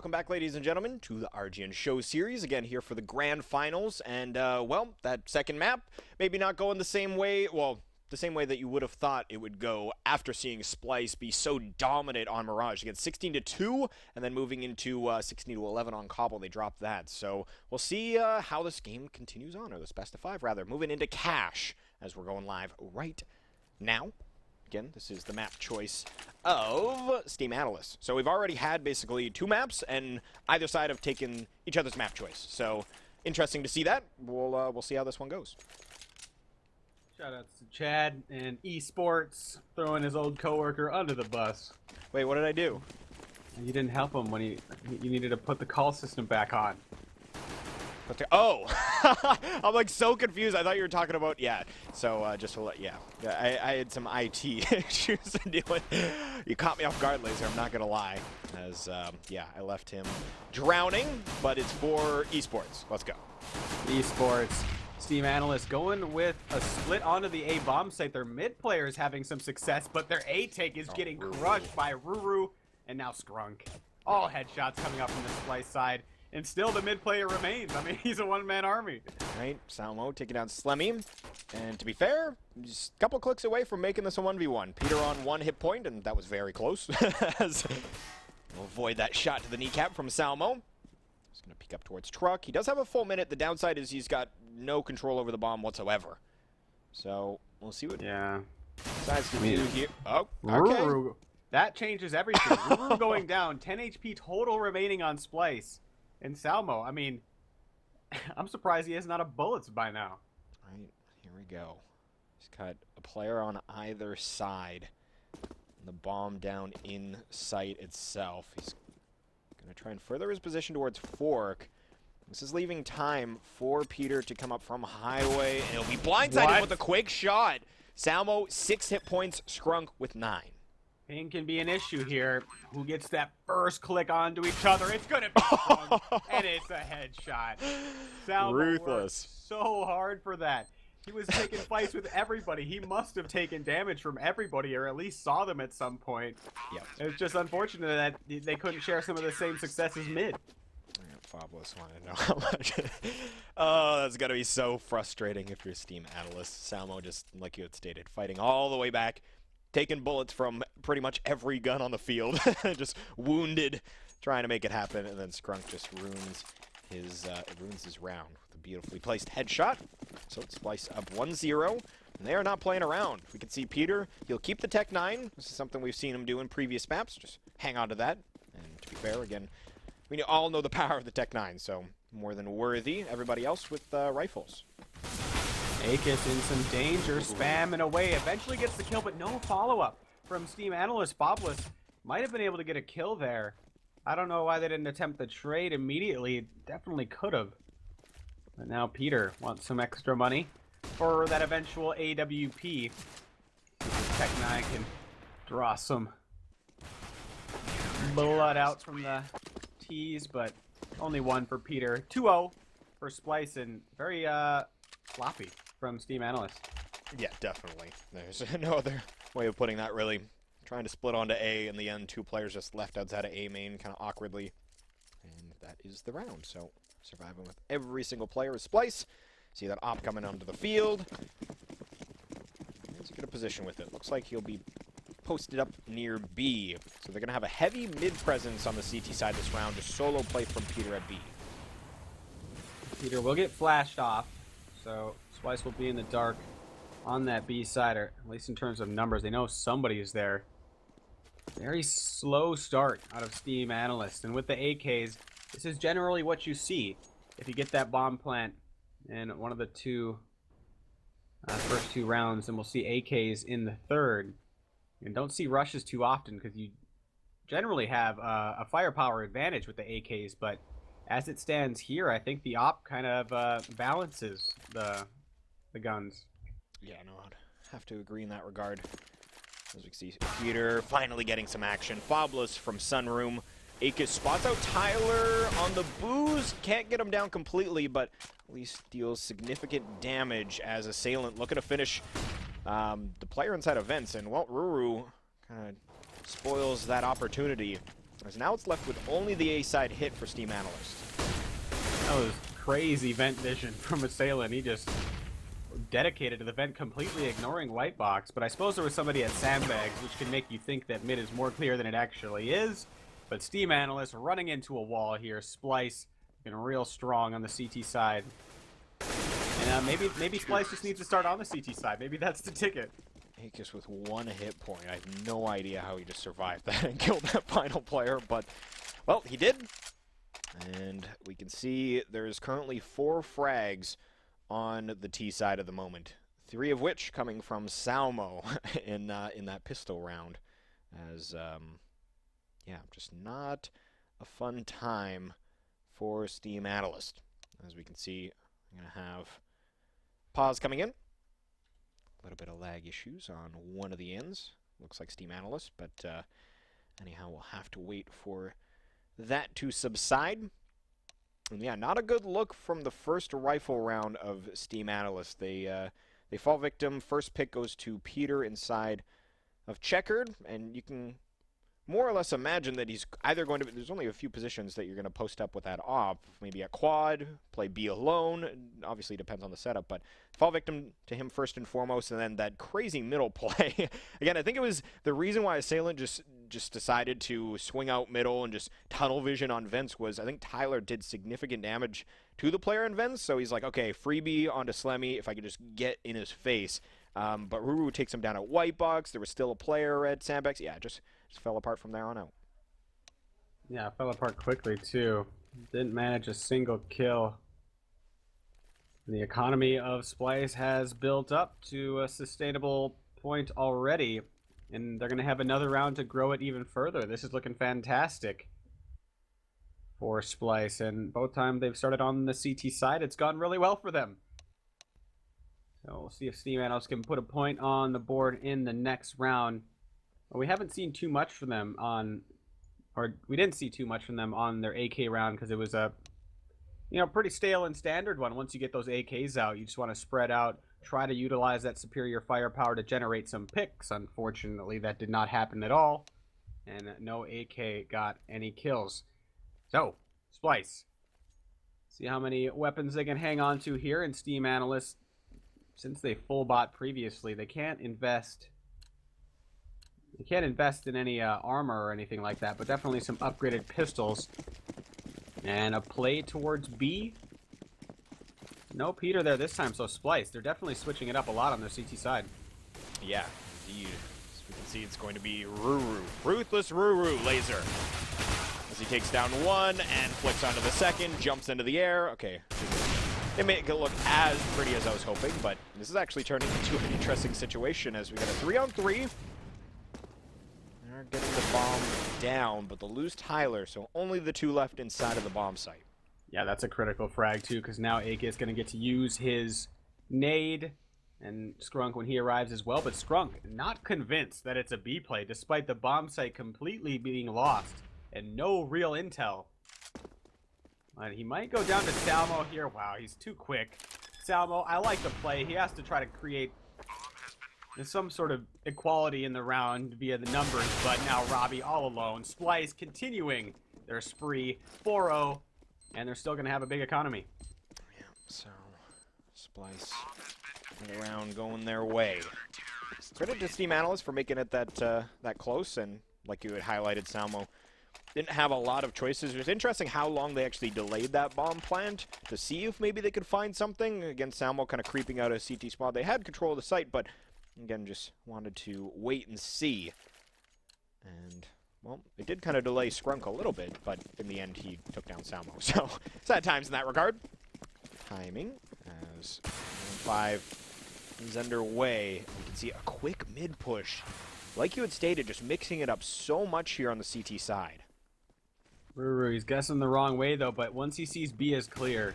welcome back, ladies and gentlemen, to the RGN show series. Again, here for the grand finals. And, well, that second map, maybe not going the same way, well, the same way that you would have thought it would go after seeing Splyce be so dominant on Mirage. Against 16-2, and then moving into 16-11 on Cobble, they dropped that. So we'll see how this game continues on, or this best of 5, rather. Moving into Cash, as we're going live right now. Again, this is the map choice of SteamAnalyst. So we've already had basically 2 maps, and either side have taken each other's map choice. So interesting to see that. We'll see how this one goes. Shoutouts to Chad and esports throwing his old coworker under the bus. Wait, what did I do? You didn't help him when you needed to put the call system back on. Oh, I'm like so confused. I thought you were talking about, yeah. So just to let, I had some IT issues to deal with. You caught me off guard, Laser. I'm not gonna lie, as yeah, I left him drowning. But it's for esports. Let's go. Esports. SteamAnalyst going with a split onto the A bomb site. Their mid player is having some success, but their A take is getting crushed by Ruru and now Scrunk. All headshots coming up from the Splyce side. And still the mid player remains. I mean, he's a one-man army. Right, Salmo taking down Slemmy. And to be fair, just a couple clicks away from making this a 1v1. Peter on 1 hit point, and that was very close. As we'll avoid that shot to the kneecap from Salmo. He's going to peek up towards Truck. He does have a full minute. The downside is he's got no control over the bomb whatsoever. So we'll see what decides to do here. Oh, okay. Ruru, that changes everything. Ruru going down, 10 HP total remaining on Splyce. And Salmo, I mean, I'm surprised he has not a bullets by now. Right, here we go. He's got a player on either side. The bomb down in sight itself. He's going to try and further his position towards Fork. This is leaving time for Peter to come up from Highway, and he'll be blindsided with a quick shot. Salmo, 6 hit points, Scrunk with 9. Ping can be an issue here. Who gets that first click onto each other? It's gonna be Scrunk, and it's a headshot. Salmo ruthless. worked so hard for that. He was taking fights with everybody. He must have taken damage from everybody, or at least saw them at some point. Yep. It's just unfortunate that they couldn't share some of the same success as mid. Fabulous wanted to know how much. Oh, that's gotta be so frustrating if you're SteamAnalyst. Salmo, just like you had stated, fighting all the way back, taking bullets from pretty much every gun on the field, just wounded, trying to make it happen, and then Scrunk just ruins his round with a beautifully placed headshot. So it's Splyce up 1-0, and they are not playing around. We can see Peter, he'll keep the Tech 9. This is something we've seen him do in previous maps, just hang on to that. And to be fair, again, we all know the power of the Tech 9, so more than worthy. Everybody else with rifles. Akis in some danger, spamming away. Eventually gets the kill, but no follow-up from SteamAnalyst. Fabulous might have been able to get a kill there. I don't know why they didn't attempt the trade immediately. Definitely could have. But now Peter wants some extra money for that eventual AWP. Tech 9 can draw some blood out from the tees, but only 1 for Peter. 2-0 for Splyce, and very sloppy from SteamAnalyst. Yeah, definitely. There's no other way of putting that, really. Trying to split onto A, in the end, 2 players just left outside of A main, kind of awkwardly. And that is the round. So, surviving with every single player is Splyce. See that op coming onto the field. He's in a good position with it. Looks like he'll be posted up near B. So they're going to have a heavy mid presence on the CT side this round. Just solo play from Peter at B. Peter will get flashed off, so Splyce will be in the dark on that B side, or at least in terms of numbers. They know somebody is there. Very slow start out of SteamAnalyst, and with the AKs, this is generally what you see if you get that bomb plant in one of the first 2 rounds, and we'll see AKs in the third. And don't see rushes too often because you generally have a firepower advantage with the AKs, but as it stands here, I think the op kind of balances the guns. Yeah, no, I'd have to agree in that regard. As we can see, Peter finally getting some action. Fabulous from Sunroom. Akis spots out Tyler on the booze. Can't get him down completely, but at least deals significant damage as Assailant looking to finish the player inside of Vents. And, well, Ruru kind of spoils that opportunity As now it's left with only the A side hit for SteamAnalyst. That was crazy vent vision from Assailant. He just dedicated to the vent, completely ignoring white box. But I suppose there was somebody at sandbags, which can make you think that mid is more clear than it actually is. But SteamAnalyst running into a wall here. Splyce been real strong on the CT side. And maybe Splyce just needs to start on the CT side. Maybe that's the ticket. Akis with 1 hit point. I have no idea how he just survived that and killed that final player, but, well, he did. And we can see there's currently 4 frags on the T side at the moment, 3 of which coming from Salmo in that pistol round. As, yeah, just not a fun time for SteamAnalyst. As we can see, I'm going to have pause coming in. A little bit of lag issues on one of the ends. Looks like SteamAnalyst, but anyhow, we'll have to wait for that to subside. And yeah, not a good look from the first rifle round of SteamAnalyst. They fall victim. First pick goes to Peter inside of Checkered, and you can more or less imagine that he's either going to... There's only a few positions that you're going to post up with that op. Maybe a quad, play B alone. Obviously depends on the setup, but fall victim to him first and foremost, and then that crazy middle play. Again, I think it was the reason why Assailant just decided to swing out middle and just tunnel vision on vents was I think Tyler did significant damage to the player in vents, so he's like, okay, freebie onto Slemmy if I could just get in his face. But Ruru takes him down at white box. There was still a player at sandbags. Yeah, just fell apart from there on out. Yeah, fell apart quickly too. Didn't manage a single kill. The economy of Splyce has built up to a sustainable point already, and they're going to have another round to grow it even further. This is looking fantastic for Splyce, and both times they've started on the CT side, it's gone really well for them. So we'll see if SteamAnalyst can put a point on the board in the next round. Well, we haven't seen too much from them on, or we didn't see too much from them on their AK round because it was a, pretty stale and standard one. Once you get those AKs out, you just want to spread out, try to utilize that superior firepower to generate some picks. Unfortunately, that did not happen at all, and no AK got any kills. So, Splyce, see how many weapons they can hang on to here. And SteamAnalyst, since they full bought previously, they can't invest in any armor or anything like that, but definitely some upgraded pistols. And a play towards B. No Peter there this time, so Splyce. They're definitely switching it up a lot on their CT side. Yeah, indeed. As we can see, it's going to be Ruru. Ruthless Ruru laser. As he takes down one and flicks onto the second, jumps into the air. Okay. It may look as pretty as I was hoping, but this is actually turning into an interesting situation as we got a 3-on-3. They're getting the bomb down, but they'll lose Tyler, so only the 2 left inside of the bomb site. Yeah, that's a critical frag too, because now AK is going to get to use his nade, and Scrunk when he arrives as well. But Scrunk not convinced that it's a B play, despite the bomb site completely being lost and no real intel. He might go down to Salmo here. Wow, he's too quick. Salmo, I like the play. He has to try to create some sort of equality in the round via the numbers, but now Robbie all alone. Splyce continuing their spree, 4-0, and they're still going to have a big economy. Yeah, so Splyce around going their way. Credit to SteamAnalyst for making it that close, and like you had highlighted, Salmo didn't have a lot of choices. It was interesting how long they actually delayed that bomb plant to see if maybe they could find something. Again, Salmo kind of creeping out of CT spot. They had control of the site, but again, just wanted to wait and see. And, well, it did kind of delay Scrunk a little bit, but in the end, he took down Salmo. So, sad times in that regard. Timing as 5 is underway. You can see a quick mid push. Like you had stated, just mixing it up so much here on the CT side. Ruru, he's guessing the wrong way, though, but once he sees B as clear,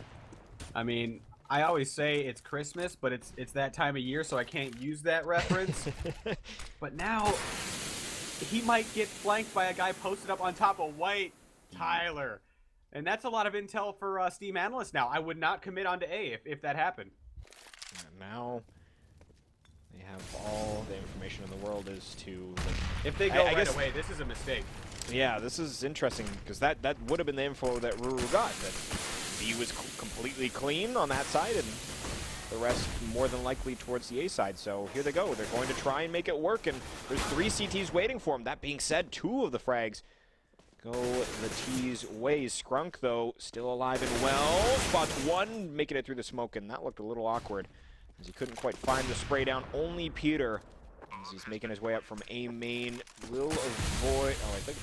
I mean, I always say it's Christmas, but it's that time of year, so I can't use that reference. But now, he might get flanked by a guy posted up on top of white, Tyler. And that's a lot of intel for SteamAnalyst now. I would not commit onto A if that happened. And now they have all the information in the world as to... If they go right away, this is a mistake. Yeah, this is interesting because that would have been the info that Ruru got. That B was completely clean on that side, and the rest more than likely towards the A side. So here they go. They're going to try and make it work, and there's 3 CTs waiting for him. That being said, 2 of the frags go the T's ways. Skrunk, though, still alive and well. Spots 1, making it through the smoke, and that looked a little awkward as he couldn't quite find the spray down. Only Peter, as he's making his way up from A main, will avoid. Oh, I think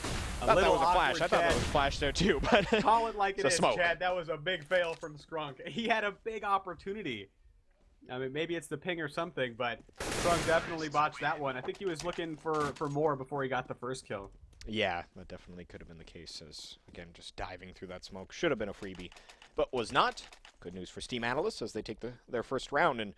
that was a flash. I thought that was a flash there too, but call it like it is, smoke. Chad. That was a big fail from Skrunk. He had a big opportunity. I mean, maybe it's the ping or something, but Skrunk definitely botched that one. I think he was looking for more before he got the first kill. Yeah, that definitely could have been the case, as, again, just diving through that smoke. Should have been a freebie, but was not. Good news for SteamAnalyst as they take their first round, and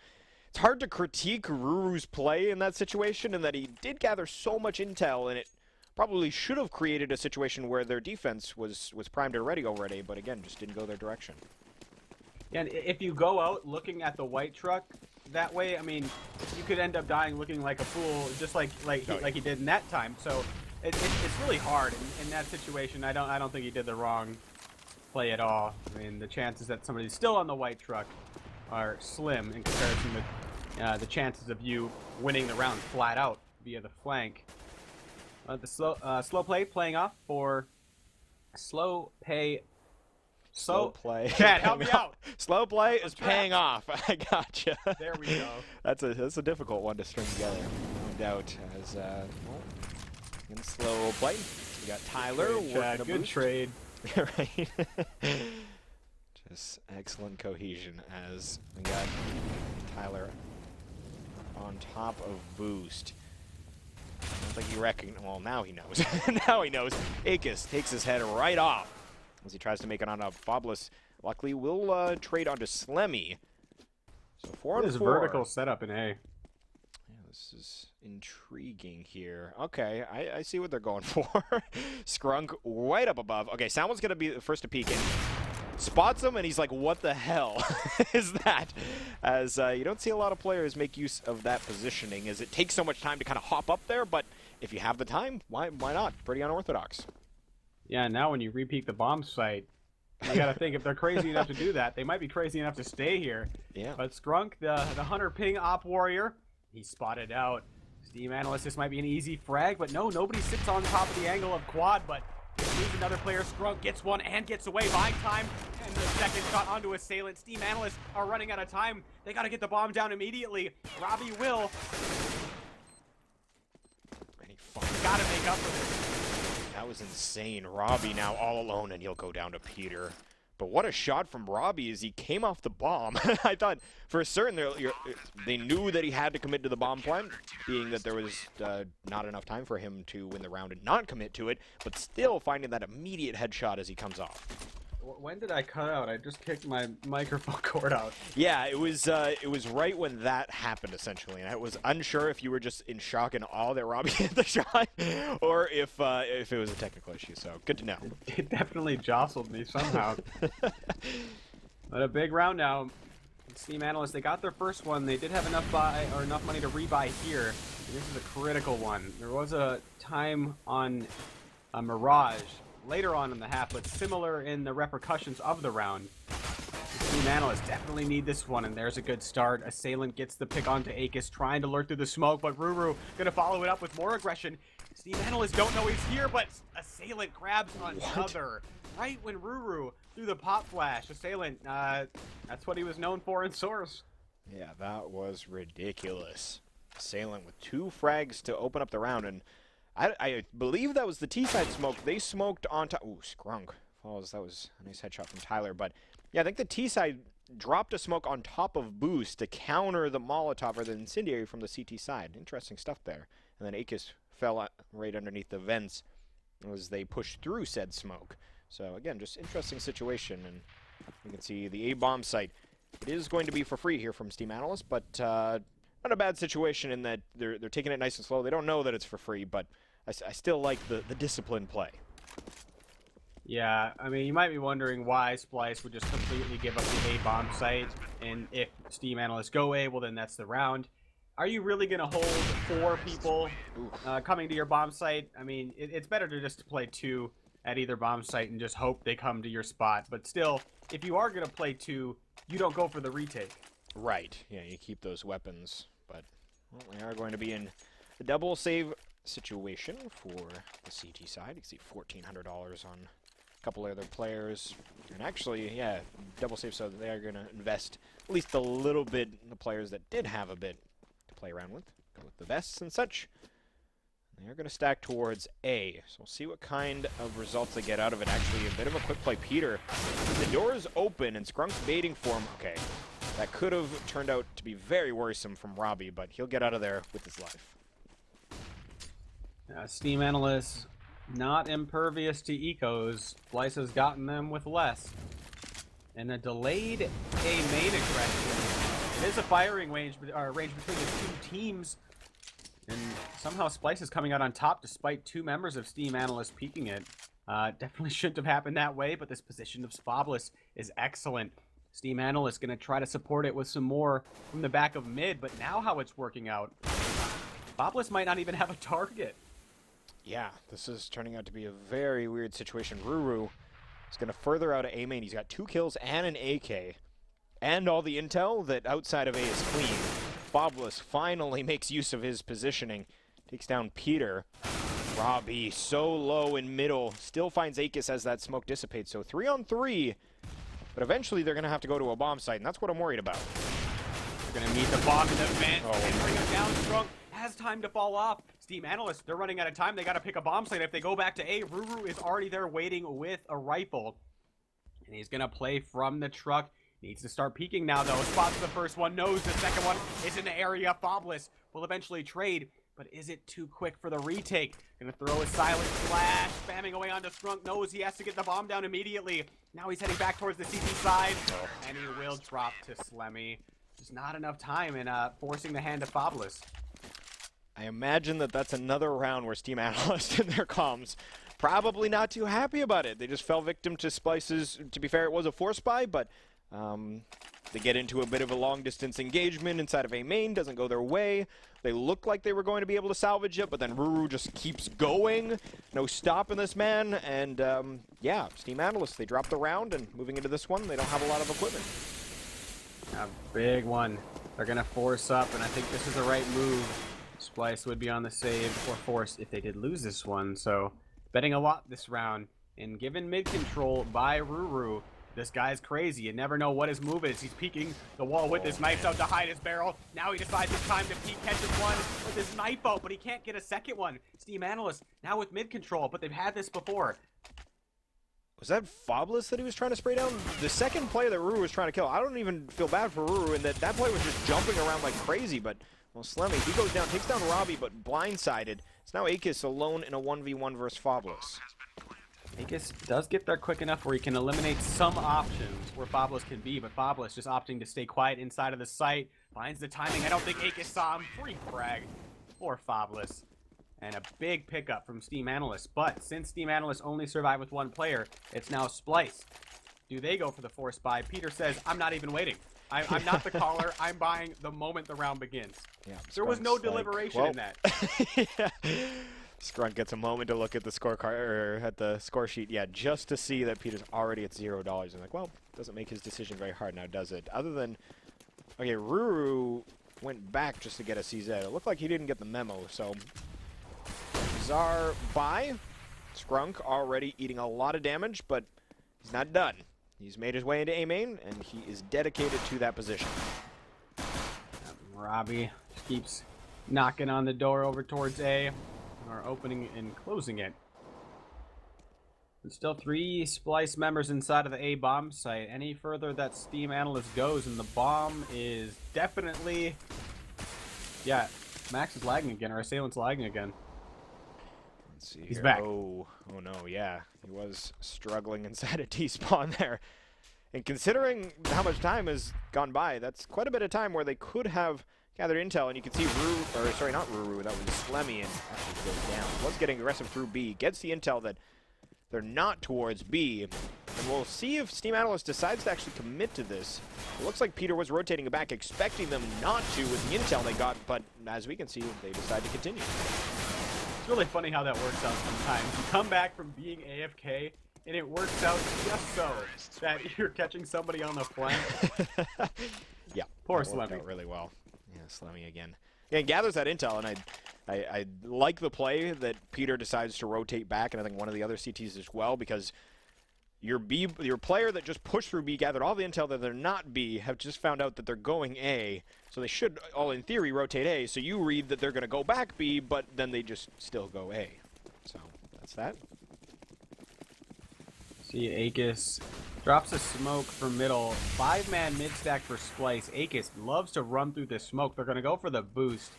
it's hard to critique Ruru's play in that situation, in that he did gather so much intel, and it probably should have created a situation where their defense was primed and ready already, but again, just didn't go their direction. And if you go out looking at the white truck that way, I mean, you could end up dying looking like a fool, just like he did in that time. So it's really hard in that situation. I don't think he did the wrong play at all. I mean, the chances that somebody's still on the white truck are slim in comparison to the chances of you winning the round flat out via the flank. The slow play playing off for slow play. Chad, help me out. Slow play is paying off. I gotcha. There we go. That's a difficult one to string together, no doubt. As in slow play, we got Tyler. Good trade. Right. Just excellent cohesion as we got Tyler on top of boost. I don't think he recognized. Well, now he knows. Now he knows. Akis takes his head right off as he tries to make it on a Fobless. Luckily, we'll trade onto Slemmy. So 4 on 4. Vertical setup in A. Yeah, this is intriguing here. Okay, I see what they're going for. Skrunk right up above. Okay, someone's going to be the first to peek in. Spots him, and he's like, what the hell is that? As you don't see a lot of players make use of that positioning, as it takes so much time to kind of hop up there, but if you have the time, why not? Pretty unorthodox. Yeah, now when you re-peek the bomb site, you got to think, if they're crazy enough to do that, they might be crazy enough to stay here. Yeah. But Skrunk, the Hunter Ping Op Warrior, he's spotted out. SteamAnalyst, this might be an easy frag, but no, nobody sits on top of the angle of quad, but leaves another player. Skrunk gets one and gets away. Buying time, and the second shot onto Assailant. SteamAnalyst are running out of time. They got to get the bomb down immediately. Robbie will. And he finally got to make up for this. That was insane. Robbie now all alone, and he'll go down to Peter. But what a shot from Robbie as he came off the bomb. I thought for certain they knew that he had to commit to the bomb plan, being that there was not enough time for him to win the round and not commit to it, but still finding that immediate headshot as he comes off. When did I cut out? I just kicked my microphone cord out. Yeah, it was right when that happened, essentially, and I was unsure if you were just in shock and awe that Robbie hit the shot, or if it was a technical issue. So good to know. It definitely jostled me somehow. But a big round now. SteamAnalyst, they got their first one. They did have enough money to rebuy here. And this is a critical one. There was a time on a Mirage later on in the half, but similar in the repercussions of the round. SteamAnalyst definitely need this one, and there's a good start. Assailant gets the pick onto Akis, trying to lurk through the smoke, but Ruru gonna follow it up with more aggression. SteamAnalyst don't know he's here, but Assailant grabs another. Right when Ruru threw the pop flash. Assailant, that's what he was known for in Source. Yeah, that was ridiculous. Assailant with 2 frags to open up the round, and I believe that was the T-side smoke. They smoked on top. Ooh, Skrunk falls. That was a nice headshot from Tyler. But, yeah, I think the T-side dropped a smoke on top of Boost to counter the Molotov or the Incendiary from the CT side. Interesting stuff there. And then Akis fell right underneath the vents as they pushed through said smoke. So, again, just interesting situation. And you can see the A-bomb site. It is going to be for free here from SteamAnalyst, but not a bad situation in that they're taking it nice and slow. They don't know that it's for free, but I still like the disciplined play. Yeah, I mean, you might be wondering why Splyce would just completely give up the A-bomb site, and if SteamAnalysts go A, well, then that's the round. Are you really going to hold 4 people coming to your bomb site? I mean, it's better to just play 2 at either bomb site and just hope they come to your spot. But still, if you are going to play 2, you don't go for the retake. Right. Yeah, you keep those weapons. But well, we are going to be in the double save situation for the CT side. You can see $1,400 on a couple other players. And actually, yeah, double save, so they are going to invest at least a little bit in the players that did have a bit to play around with. Go with the vests and such. They're going to stack towards A. So we'll see what kind of results they get out of it. Actually, a bit of a quick play. Peter, the door is open and Skrunk's baiting for him. Okay, that could have turned out to be very worrisome from Robbie, but he'll get out of there with his life. SteamAnalyst, not impervious to ecos. Splyce has gotten them with less. And a delayed A main aggression. It is a firing range between the 2 teams. And somehow Splyce is coming out on top despite 2 members of SteamAnalyst peeking it. Definitely shouldn't have happened that way, but this position of Splyce is excellent. SteamAnalyst going to try to support it with some more from the back of mid, but now how it's working out. Splyce might not even have a target. Yeah, this is turning out to be a very weird situation. Ruru is going to further out of A main. He's got 2 kills and an AK. And all the intel that outside of A is clean. Splyce finally makes use of his positioning. Takes down Peter. Robbie so low in middle. Still finds Akis as that smoke dissipates. So 3 on 3. But eventually they're going to have to go to a bomb site, and that's what I'm worried about. They're going to meet the bomb in the vent and bring him down strong. Has time to fall off. SteamAnalyst, they're running out of time. They got to pick a bomb site. If they go back to A, Ruru is already there waiting with a rifle. And he's going to play from the truck. Needs to start peeking now, though. Spots the first one, knows the second one is in the area. Splyce will eventually trade, but is it too quick for the retake? Gonna throw a silent flash, spamming away onto Skrunk. Knows he has to get the bomb down immediately. Now he's heading back towards the CT side, and he will drop to Slemmy. Just not enough time in forcing the hand of Splyce. I imagine that that's another round where SteamAnalyst in their comms probably not too happy about it. They just fell victim to Splyce's, to be fair, it was a force buy, but they get into a bit of a long-distance engagement inside of A main, doesn't go their way. They look like they were going to be able to salvage it, but then Ruru just keeps going. No stopping this man, and yeah, SteamAnalyst, they drop the round, and moving into this one, they don't have a lot of equipment. A big one. They're going to force up, and I think this is the right move. Splyce would be on the save or force if they did lose this one, so betting a lot this round. And given mid-control by Ruru, this guy's crazy. You never know what his move is. He's peeking the wall with his knife out to hide his barrel. Now he decides it's time to peek, catches one with his knife out, but he can't get a second one. SteamAnalyst now with mid-control, but they've had this before. Was that Splyce that he was trying to spray down? The second player that Ruru was trying to kill, I don't even feel bad for Ruru in that player was just jumping around like crazy, but well, Slemmy, he goes down, takes down Robbie, but blindsided. It's now Akis alone in a 1v1 versus Splyce. Akis does get there quick enough where he can eliminate some options where Splyce can be, but Splyce just opting to stay quiet inside of the site. Finds the timing. I don't think Akis saw him. Free frag for Splyce. And a big pickup from SteamAnalyst. But since SteamAnalyst only survived with 1 player, it's now Splyce. Do they go for the force buy? Peter says, I'm not even waiting. I'm not the caller. I'm buying the moment the round begins. Yeah, there was no deliberation in that. Yeah. Skrunk gets a moment to look at the scorecard or at the score sheet, yeah, just to see that Peter's already at $0. And like, well, doesn't make his decision very hard now, does it? Other than, okay, Ruru went back just to get a CZ. It looked like he didn't get the memo, so bizarre buy. Skrunk already eating a lot of damage, but he's not done. He's made his way into A main, and he is dedicated to that position. Robbie keeps knocking on the door over towards A. Or opening and closing it. And still 3 Splyce members inside of the A bomb site. Any further that SteamAnalyst goes, and the bomb is definitely... Yeah, Max is lagging again, or Assailant's lagging again. Let's see. He's back. Oh no, yeah. He was struggling inside a T-spawn there. And considering how much time has gone by, that's quite a bit of time where they could have gathered intel, and you can see Ruru, or sorry, not Ruru, that was Slemmy, and actually goes down. Was getting aggressive through B, gets the intel that they're not towards B, And we'll see if SteamAnalyst decides to actually commit to this. It looks like Peter was rotating back, expecting them not to with the intel they got, but as we can see, they decide to continue. It's really funny how that works out sometimes. You come back from being AFK, and it works out just so that you're catching somebody on the flank. Yeah. Poor That worked Slemmy. out really well. Yeah, Slemmy again. Yeah, gathers that intel, and I like the play that Peter decides to rotate back, and I think one of the other CTs as well, because your player that just pushed through B, gathered all the intel that they're not B, have just found out that they're going A, so they should, all in theory, rotate A, so you read that they're going to go back B, but then they just still go A. So, that's that. See, Akis drops a smoke for middle. 5-man mid stack for Splyce. Akis loves to run through this smoke. They're going to go for the boost.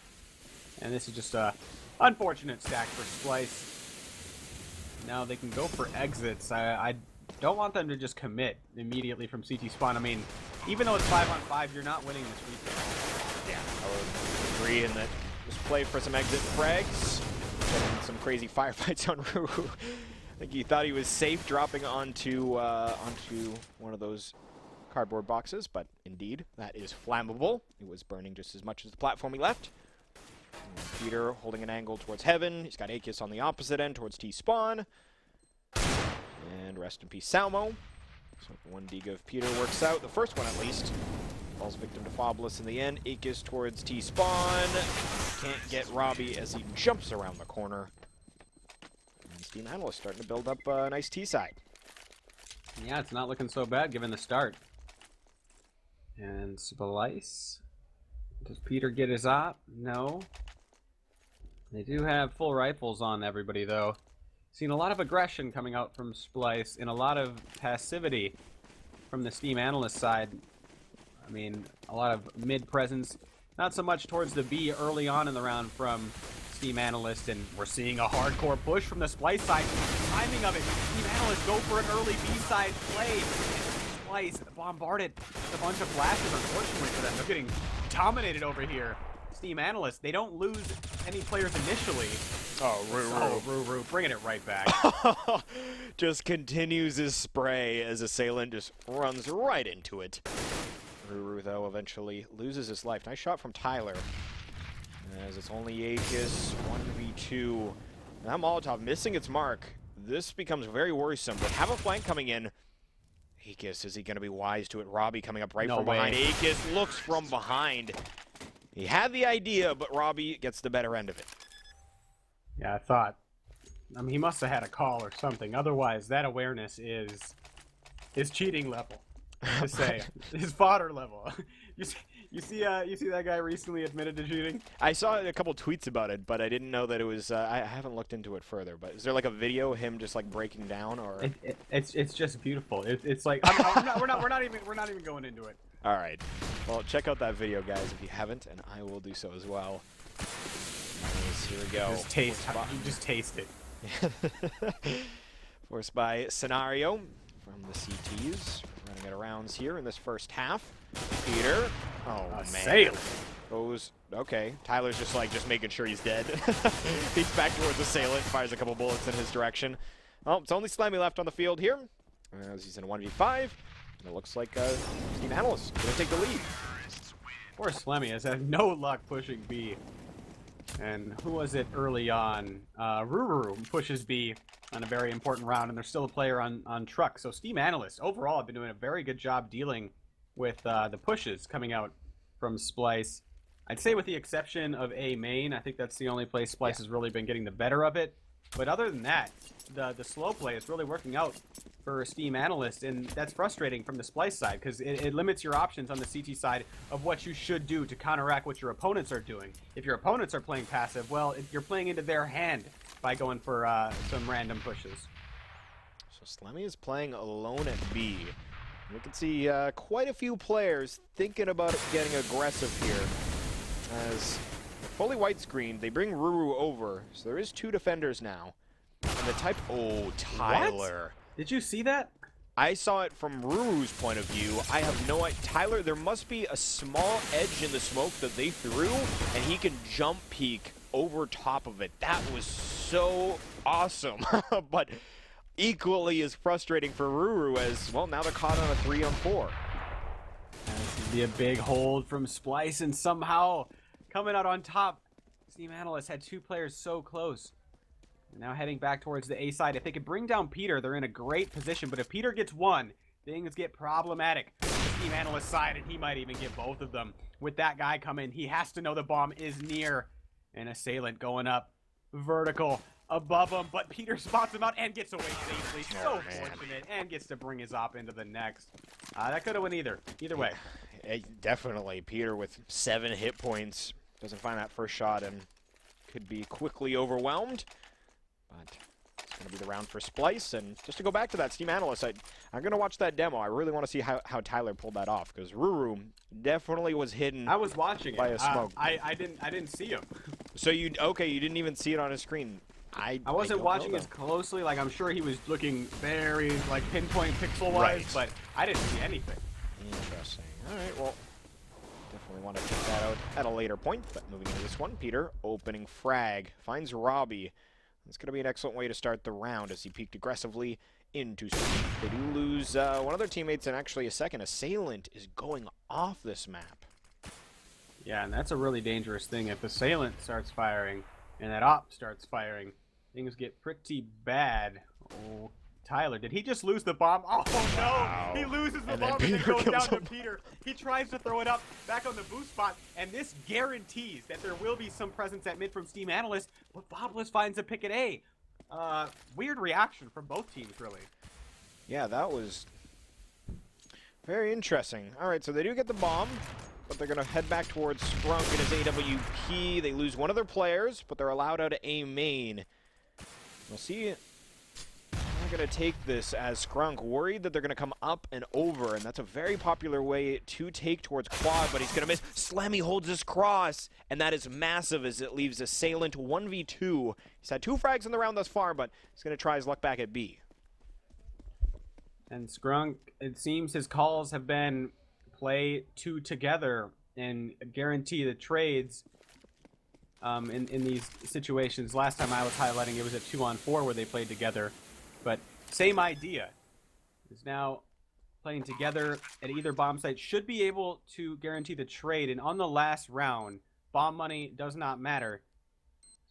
And this is just a unfortunate stack for Splyce. Now they can go for exits. I don't want them to just commit immediately from CT spawn. I mean, even though it's 5-on-5, you're not winning this weekend. Yeah, I would agree in that just play for some exit frags, getting some crazy firefights on Ruru. I think he thought he was safe dropping onto one of those cardboard boxes, but indeed, that is flammable. It was burning just as much as the platform he left. And Peter holding an angle towards heaven. He's got Akis on the opposite end towards T-spawn. And rest in peace, Salmo. So one Diga of Peter works out, the first one at least. Falls victim to Fobless in the end. Akis towards T-spawn. Can't get Robbie as he jumps around the corner. SteamAnalyst starting to build up a nice T-side. Yeah, it's not looking so bad given the start. And Splyce. Does Peter get his op? No. They do have full rifles on everybody, though. Seen a lot of aggression coming out from Splyce and a lot of passivity from the SteamAnalyst side. I mean, a lot of mid-presence. Not so much towards the B early on in the round from SteamAnalyst, and we're seeing a hardcore push from the Splyce side. The timing of it, SteamAnalyst go for an early B-side play, and Splyce bombarded with a bunch of flashes, unfortunately for them. They're getting dominated over here. SteamAnalyst, they don't lose any players initially. Oh, Ruru, bringing it right back. Just continues his spray as Assailant just runs right into it. Ruru, though, eventually loses his life. Nice shot from Tyler. As it's only Akis, 1v2. Now Molotov missing its mark. This becomes very worrisome. They have a flank coming in. Akis, is he going to be wise to it? Robbie coming up right from behind. Akis looks from behind. He had the idea, but Robbie gets the better end of it. Yeah, I mean, he must have had a call or something. Otherwise, that awareness is his cheating level. To say his fodder level. You see that guy recently admitted to cheating? I saw a couple tweets about it, but I didn't know that it was. I haven't looked into it further. But is there like a video of him just like breaking down, or? It's just beautiful. It's like we're not even going into it. All right. Well, check out that video, guys, if you haven't, and I will do so as well. Anyways, here we go. Just taste it. Forced by Scenario from the CTs. Running out of rounds here in this first half. Peter. Oh, man. Goes. Okay. Tyler's just making sure he's dead. He's back towards Assailant. Fires a couple bullets in his direction. Oh, it's only Slammy left on the field here. As he's in a 1v5. And it looks like SteamAnalyst going to take the lead. Poor Slammy has had no luck pushing B. And who was it early on? Ruru pushes B on a very important round, and there's still a player on truck. So SteamAnalyst, overall, have been doing a very good job dealing with the pushes coming out from Splyce. I'd say with the exception of A main, I think that's the only place Splyce has really been getting the better of it. But other than that, the slow play is really working out for SteamAnalyst, and that's frustrating from the Splyce side because it limits your options on the CT side of what you should do to counteract what your opponents are doing. If your opponents are playing passive, well, you're playing into their hand by going for some random pushes. So Slemmy is playing alone at B. We can see quite a few players thinking about getting aggressive here. As fully white screen, they bring Ruru over, so there is 2 defenders now. And the type, oh, Tyler. What? Did you see that? I saw it from Ruru's point of view. I have no idea. Tyler, there must be a small edge in the smoke that they threw, and he can jump peek over top of it. That was so awesome. But equally as frustrating for Ruru as, well, now they're caught on a 3-on-4. This would be a big hold from Splyce, and somehow coming out on top. SteamAnalyst had 2 players so close. And now heading back towards the A side. If they could bring down Peter, they're in a great position. But if Peter gets one, things get problematic on the SteamAnalyst side, and he might even get both of them. With that guy coming, he has to know the bomb is near. An assailant going up vertical above him, but Peter spots him out and gets away safely. So fortunate, and gets to bring his op into the next. That could have went either way. Definitely. Peter with 7 hit points doesn't find that first shot and could be quickly overwhelmed. But it's going to be the round for Splyce. And just to go back to that SteamAnalyst, I'm going to watch that demo. I really want to see how Tyler pulled that off, because Ruru definitely was hidden. I was watching by it. A smoke. I didn't see him. So you didn't even see it on his screen. I wasn't watching as closely. Like, I'm sure he was looking very like pinpoint pixel wise, but I didn't see anything. Interesting. All right. Well, definitely want to check that out at a later point. But moving into this one, Peter opening frag finds Robbie. It's going to be an excellent way to start the round as he peeked aggressively into Speed. They do lose one of their teammates and actually a second. Assailant is going off this map. Yeah, and that's a really dangerous thing. If Assailant starts firing and that op starts firing, things get pretty bad. Oh, Tyler, did he just lose the bomb? Oh, no! Wow. He loses the And bomb then and then goes Peter down kills to him. Peter. He tries to throw it up back on the boost spot, and this guarantees that there will be some presence at mid from SteamAnalyst, but bo5 finds a pick at A. Weird reaction from both teams, really. Yeah, that was very interesting. All right, so they do get the bomb, but they're going to head back towards Sprunk and his AWP. They lose one of their players, but they're allowed out of A main. We'll see. They're going to take this as Skrunk worried that they're going to come up and over, and that's a very popular way to take towards Quad, but he's going to miss. Slammy holds his cross, and that is massive as it leaves Assailant 1v2. He's had 2 frags in the round thus far, but he's going to try his luck back at B. And Skrunk, it seems his calls have been play 2 together and guarantee the trades in these situations. Last time I was highlighting, it was a 2-on-4 where they played together. But same idea. Is now playing together at either bomb site. Should be able to guarantee the trade. And on the last round, bomb money does not matter.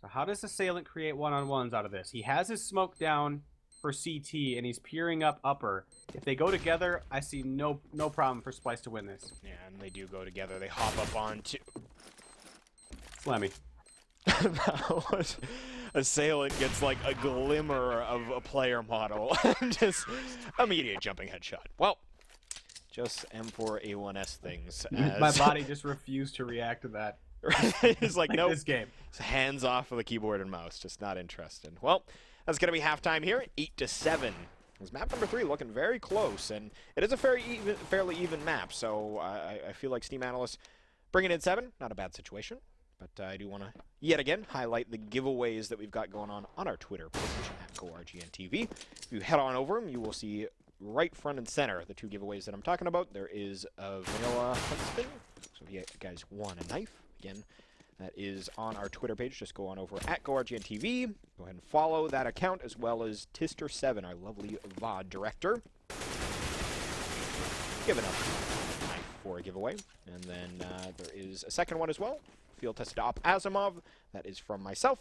So how does Assailant create one-on-ones out of this? He has his smoke down for CT, and he's peering up upper. If they go together, I see no problem for Splyce to win this. Yeah, and they do go together. They hop up onto... Slammy. That was... Assailant gets like a glimmer of a player model. Just immediate jumping headshot. Well, just M4A1S things. As My body just refused to react to that. It's like, nope. This game. It's hands off of the keyboard and mouse. Just not interested. Well, that's going to be halftime here. 8-7. This map number 3 looking very close, and it is a fairly even map. So I feel like SteamAnalyst bringing in 7, not a bad situation. But I do want to, yet again, highlight the giveaways that we've got going on our Twitter page at GoRGNTV. If you head on over them, you will see right front and center the 2 giveaways that I'm talking about. There is a vanilla huntsman. So if you guys want a knife, again, that is on our Twitter page. Just go on over at GoRGNTV. Go ahead and follow that account, as well as Tister7, our lovely VOD director. Giving up a knife for a giveaway. And then there is a second one as well. Field tested op Asimov. That is from myself.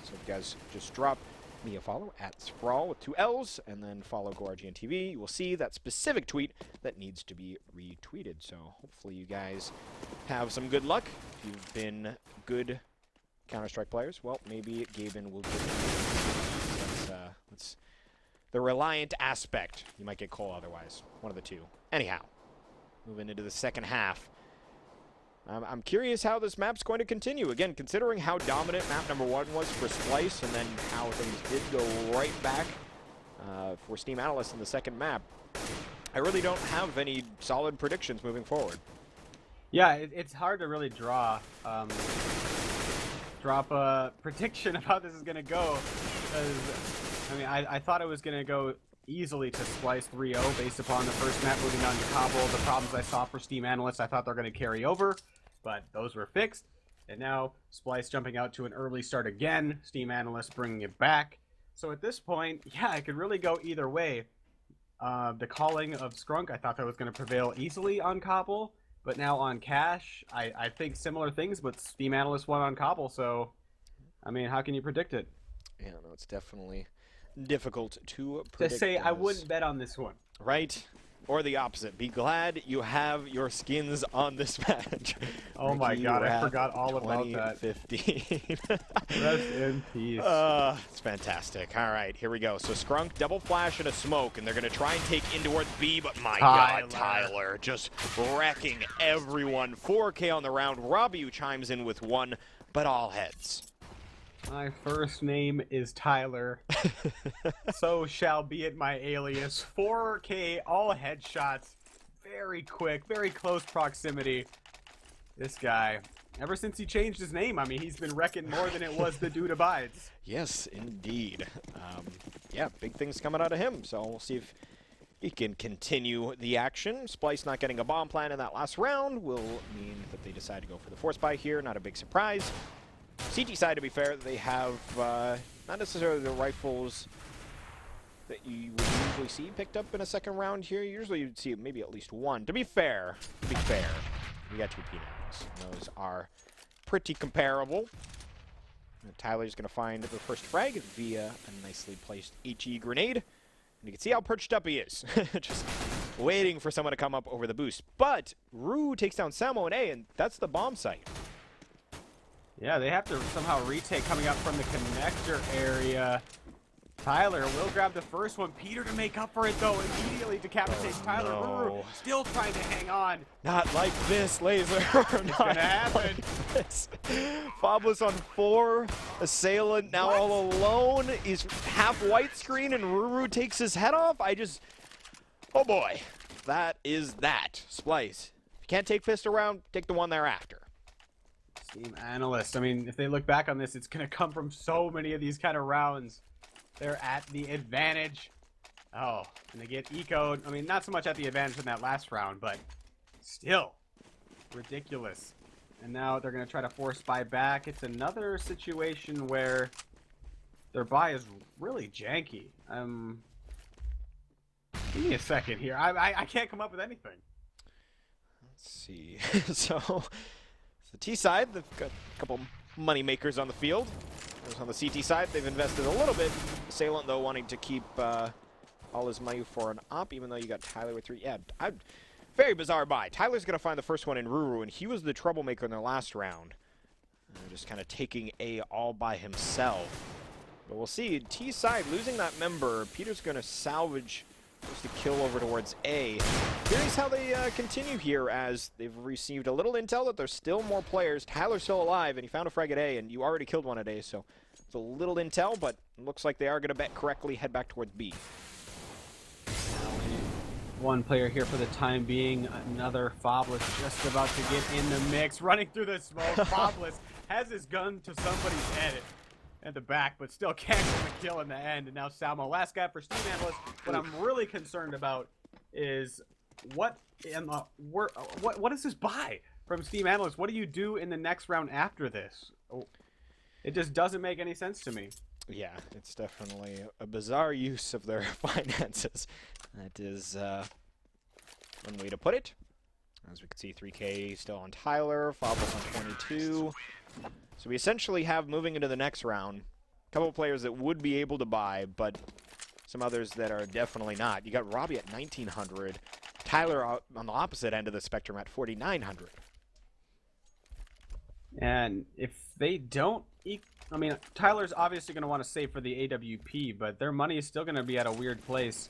So if you guys just drop me a follow at Sprawl with 2 L's and then follow GoRGNTV, you will see that specific tweet that needs to be retweeted. So hopefully you guys have some good luck. If you've been good Counter-Strike players, well, maybe Gaben will give you that's the reliant aspect. You might get Cole otherwise. One of the 2. Anyhow, moving into the second half. I'm curious how this map's going to continue. Again, considering how dominant map number 1 was for Splyce, and then how things did go right back for SteamAnalyst in the second map, I really don't have any solid predictions moving forward. Yeah, it's hard to really drop a prediction of how this is going to go. Because, I mean, I thought it was going to go easily to Splyce 3-0 based upon the first map moving on to Cobble. The problems I saw for SteamAnalyst, I thought they're going to carry over, but those were fixed. And now Splyce jumping out to an early start again. SteamAnalyst bringing it back. So at this point, yeah, it could really go either way. The calling of Skrunk, I thought that was going to prevail easily on Cobble, but now on Cash, I think similar things, but SteamAnalyst won on Cobble, so, I mean, how can you predict it? Yeah, no, it's definitely difficult to To predict. say I wouldn't bet on this one. Right? Or the opposite. Be glad you have your skins on this match. Oh my god, I forgot all about that. 15. Rest in peace. It's fantastic. All right, here we go. So Skrunk, double flash and a smoke, and they're going to try and take in towards B, but my god, Tyler just wrecking everyone. 4K on the round. Robbie who chimes in with 1, but all heads. My first name is Tyler. So shall be it my alias. 4K, all headshots. Very quick, very close proximity. This guy, ever since he changed his name, I mean, he's been wrecking more than it was the dude abides. Yes, indeed. Yeah, big things coming out of him, so we'll see if he can continue the action. Splyce not getting a bomb plan in that last round will mean that they decide to go for the force buy here. Not a big surprise. CT side, to be fair, they have not necessarily the rifles that you would usually see picked up in a second round here. Usually you'd see maybe at least one. To be fair, we got 2 P90s. Those are pretty comparable. And Tyler's going to find the first frag via a nicely placed HE grenade. And you can see how perched up he is. Just waiting for someone to come up over the boost. But Rue takes down Samo and A, and that's the bomb site. Yeah, they have to somehow retake coming up from the connector area. Tyler will grab the first one. Peter to make up for it, though, immediately decapitates Tyler. No. Still trying to hang on. Not like this, Laser. It's gonna happen. Fabless on 4. Assailant now all alone. He's half white screen, and Ruru takes his head off. Oh boy. That is that. Splyce. If you can't take fist around, take the one thereafter. SteamAnalyst. I mean, if they look back on this, it's going to come from so many of these kind of rounds. They're at the advantage. Oh, and they get ecoed. I mean, not so much at the advantage in that last round, but still ridiculous. And now they're going to try to force buy back. It's another situation where their buy is really janky. Give me a second here. I can't come up with anything. Let's see. So the T side, they've got a couple money makers on the field. Whereas on the CT side, they've invested a little bit. Assailant, though, wanting to keep all his money for an op, even though you got Tyler with 3. Yeah, very bizarre buy. Tyler's going to find the first one in Ruru, and he was the troublemaker in their last round. Just kind of taking A all by himself. But we'll see. T side losing that member. Peter's going to salvage just the kill over towards A. Here's how they continue here, as they've received a little intel that there's still more players. Tyler's still alive, and he found a frag at A, and you already killed one at A, so it's a little intel, but it looks like they are going to bet correctly, head back towards B. One player here for the time being. Another Fabless just about to get in the mix, running through the smoke. Fabless has his gun to somebody's head at the back, but still can't get the kill in the end. And now Salmo, last guy for SteamAnalyst. What I'm really concerned about is what is this buy from SteamAnalyst? What do you do in the next round after this? Oh, it just doesn't make any sense to me. Yeah, it's definitely a bizarre use of their finances. That is one way to put it. As we can see, 3K still on Tyler, Fabless on 22. So we essentially have, moving into the next round, a couple of players that would be able to buy, but some others that are definitely not. You got Robbie at 1,900, Tyler on the opposite end of the spectrum at 4,900. And if they don't, I mean, Tyler's obviously going to want to save for the AWP, but their money is still going to be at a weird place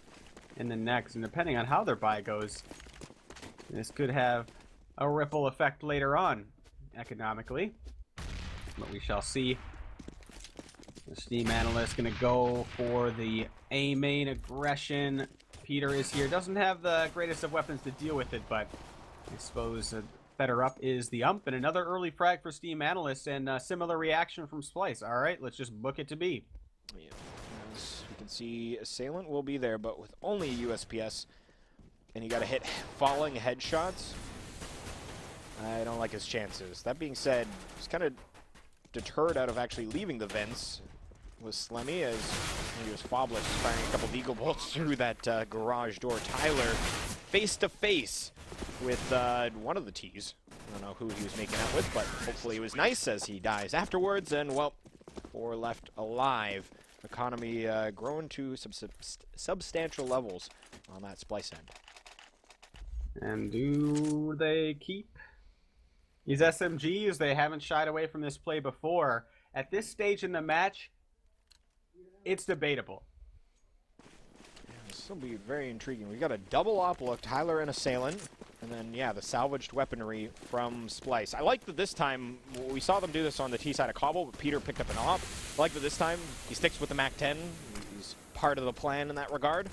in the next. And depending on how their buy goes, this could have a ripple effect later on economically. But we shall see. The SteamAnalyst going to go for the A main aggression. Peter is here. Doesn't have the greatest of weapons to deal with it, but I suppose better up is the ump. And another early frag for SteamAnalyst, and a similar reaction from Splyce. All right, let's just book it to B. Yeah, as we can see, Assailant will be there, but with only a USPS, and you got to hit falling headshots. I don't like his chances. That being said, he's kind of deterred out of actually leaving the vents. was Slemmy as he was Fobless firing a couple of eagle bolts through that garage door. Tyler face to face with one of the T's. I don't know who he was making out with, but hopefully it was nice as he dies afterwards. And, well, 4 left alive. Economy growing to substantial levels on that Splyce end. And do they keep these SMGs? They haven't shied away from this play before. At this stage in the match, it's debatable. Yeah, this will be very intriguing. We got a double op look, Tyler and Assailant, and then, yeah, the salvaged weaponry from Splyce. I like that this time, we saw them do this on the T side of Cobble, but Peter picked up an op. I like that this time he sticks with the MAC-10. He's part of the plan in that regard.